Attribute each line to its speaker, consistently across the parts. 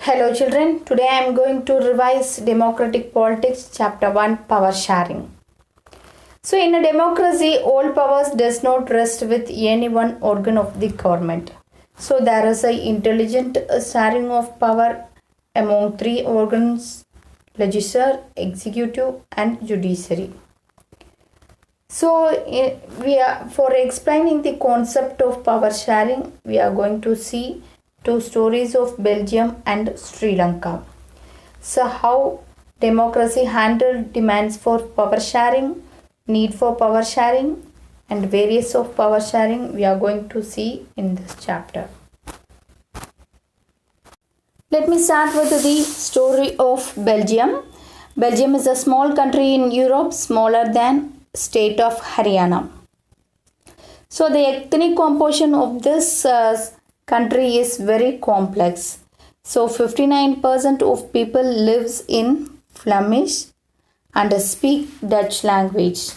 Speaker 1: Hello children, today I am going to revise Democratic Politics Chapter 1 Power Sharing. So in a democracy, all powers does not rest with any one organ of the government. So there is a intelligent sharing of power among three organs: legislature, executive and judiciary. So for explaining the concept of power sharing, we are going to see two stories of Belgium and Sri Lanka. So how democracy handled demands for power sharing, need for power sharing and various of power sharing we are going to see in this chapter. Let me start with the story of Belgium. Belgium is a small country in Europe, smaller than state of Haryana. So the ethnic composition of this country is very complex. So 59% of people lives in Flemish and speak Dutch language.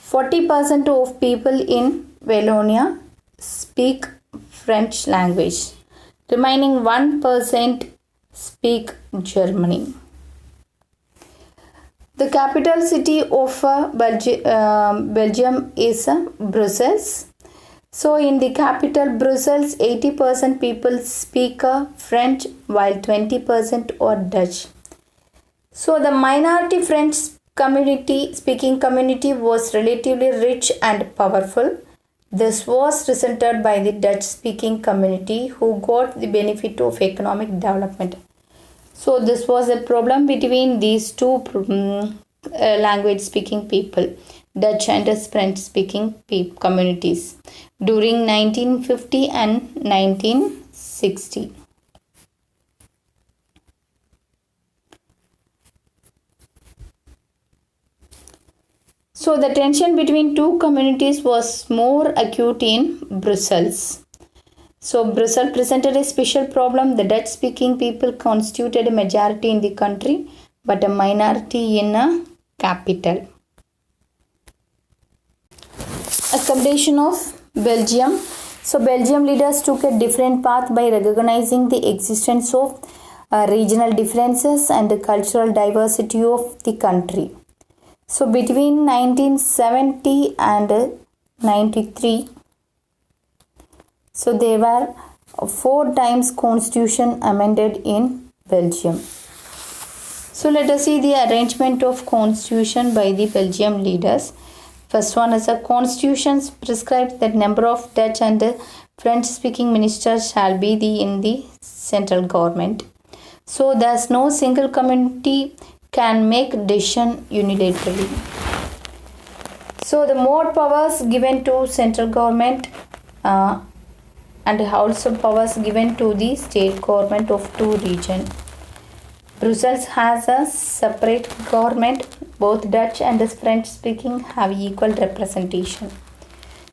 Speaker 1: 40% of people in Wallonia speak French language. Remaining 1% speak Germany. The capital city of Belgium is Brussels. So in the capital Brussels, 80% people speak French while 20% are Dutch. So the minority French speaking community was relatively rich and powerful. This was resulted by the Dutch speaking community who got the benefit of economic development. So this was a problem between these two language speaking people, Dutch and French speaking communities during 1950 and 1960. So the tension between two communities was more acute in Brussels. So Brussels presented a special problem. The Dutch speaking people constituted a majority in the country but a minority in a capital. Accommodation of Belgium. So Belgium leaders took a different path by recognizing the existence of regional differences and the cultural diversity of the country. So between 1970 and 93, so there were 4 times constitution amended in Belgium. So let us see the arrangement of constitution by the Belgium leaders. First one is a constitution prescribes that number of Dutch and French speaking ministers shall be in the central government. So thus no single community can make decision unilaterally. So the more powers given to central government and also powers given to the state government of two regions. Brussels has a separate government. Both Dutch and French speaking have equal representation.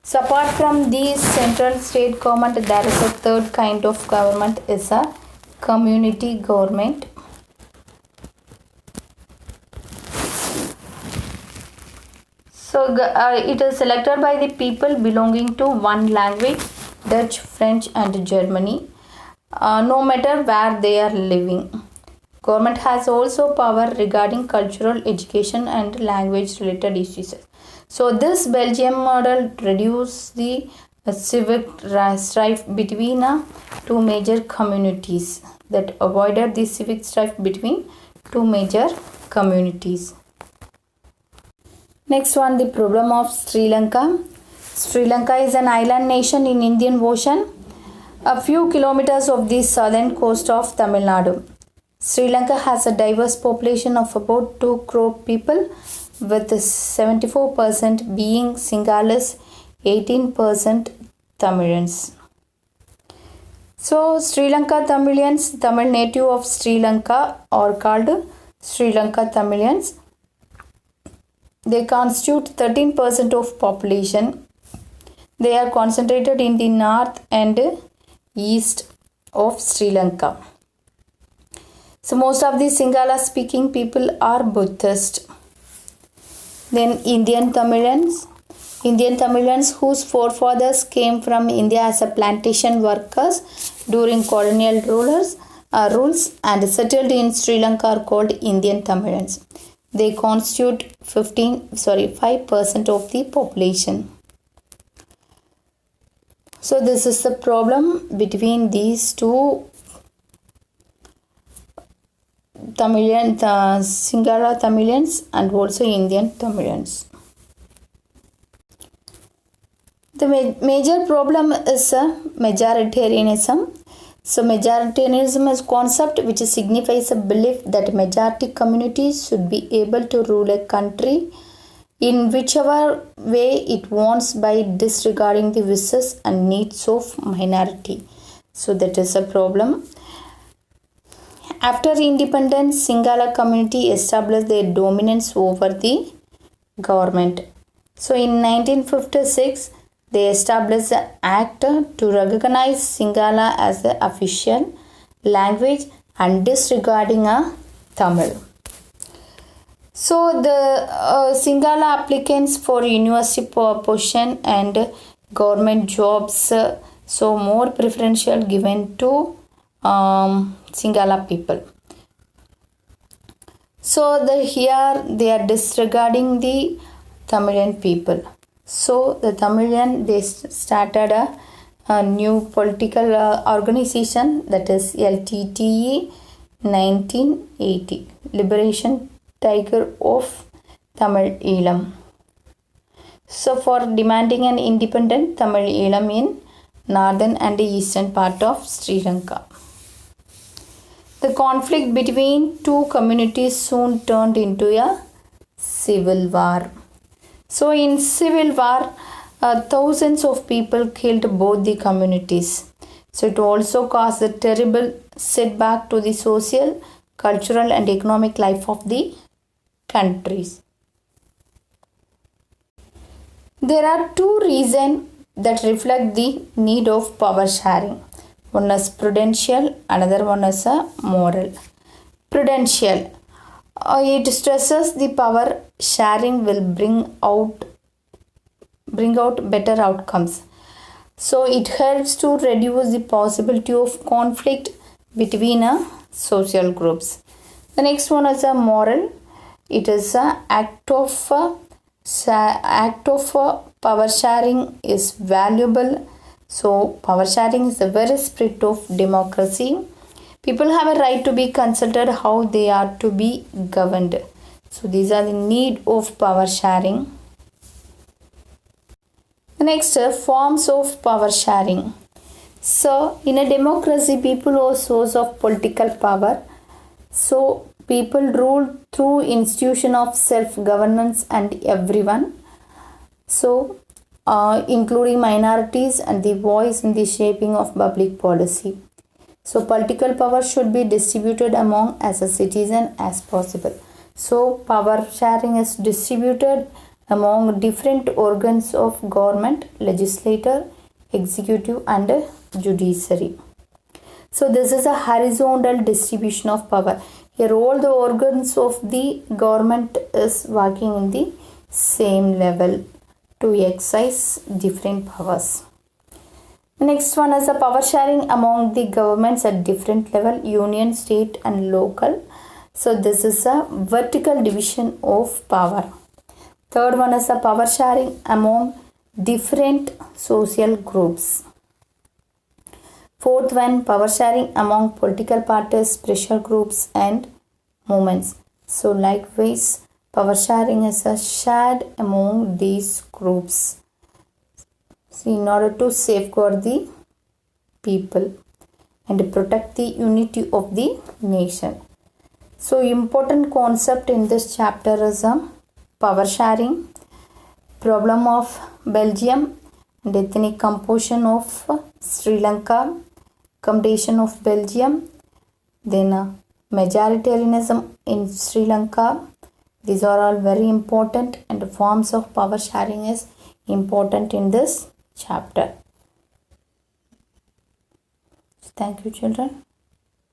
Speaker 1: So apart from the central state government, there is a third kind of government, is a community government. So it is selected by the people belonging to one language, Dutch, French and Germany, no matter where they are living. Government has also power regarding cultural, education and language related issues. So this Belgium model reduced the civic strife between two major communities, that avoided the civic strife between two major communities. Next one, the problem of Sri Lanka. Sri Lanka is an island nation in Indian Ocean, a few kilometers of the southern coast of Tamil Nadu. Sri Lanka has a diverse population of about 2 crore people, with 74% being Sinhalese, 18% Tamilians. So Sri Lanka Tamilians, Tamil native of Sri Lanka, are called Sri Lanka Tamilians. They constitute 13% of population. They are concentrated in the north and east of Sri Lanka. So most of the Sinhala speaking people are Buddhist. Then Indian Tamilians whose forefathers came from India as a plantation workers during colonial rulers. rules and settled in Sri Lanka are called Indian Tamilians. They constitute 5% of the population. So this is the problem between these two Tamilian, Sinhala Tamilians and also Indian Tamilians. The major problem is majoritarianism. So majoritarianism is a concept which signifies a belief that majority communities should be able to rule a country in whichever way it wants by disregarding the wishes and needs of minority. So that is a problem. After independence, Sinhala community established their dominance over the government. So in 1956, they established an act to recognize Sinhala as the official language and disregarding Tamil. So the Sinhala applicants for university position and government jobs, so more preferential given to Sinhala people. So here they are disregarding the Tamilian people. So the Tamilian, they started a new political organization, that is LTTE 1980, Liberation Tiger of Tamil Eelam. So for demanding an independent Tamil Eelam in northern and eastern part of Sri Lanka. The conflict between two communities soon turned into a civil war. So in civil war, thousands of people killed both the communities. So it also caused a terrible setback to the social, cultural and economic life of the countries. There are two reasons that reflect the need of power sharing. One is prudential, another one is moral. Prudential. It stresses the power sharing will bring out better outcomes. So it helps to reduce the possibility of conflict between social groups. The next one is a moral. It is an act of power sharing is valuable. So power sharing is the very spirit of democracy. People have a right to be consulted how they are to be governed. So these are the need of power sharing. The next forms of power sharing. So in a democracy, people are source of political power. So people rule through institution of self-governance and everyone. So including minorities and the voice in the shaping of public policy. So political power should be distributed among as a citizen as possible. So power sharing is distributed among different organs of government, legislature, executive and judiciary. So this is a horizontal distribution of power. Here all the organs of the government is working in the same level to exercise different powers. The next one is a power sharing among the governments at different level, union, state and local. So this is a vertical division of power. Third one is a power sharing among different social groups. Fourth one, power sharing among political parties, pressure groups and movements. So likewise, power sharing is a shared among these groups. So in order to safeguard the people and protect the unity of the nation. So important concept in this chapter is power sharing, problem of Belgium and ethnic composition of Sri Lanka, accommodation of Belgium, then majoritarianism in Sri Lanka. These are all very important, and the forms of power sharing is important in this chapter. Thank you, children.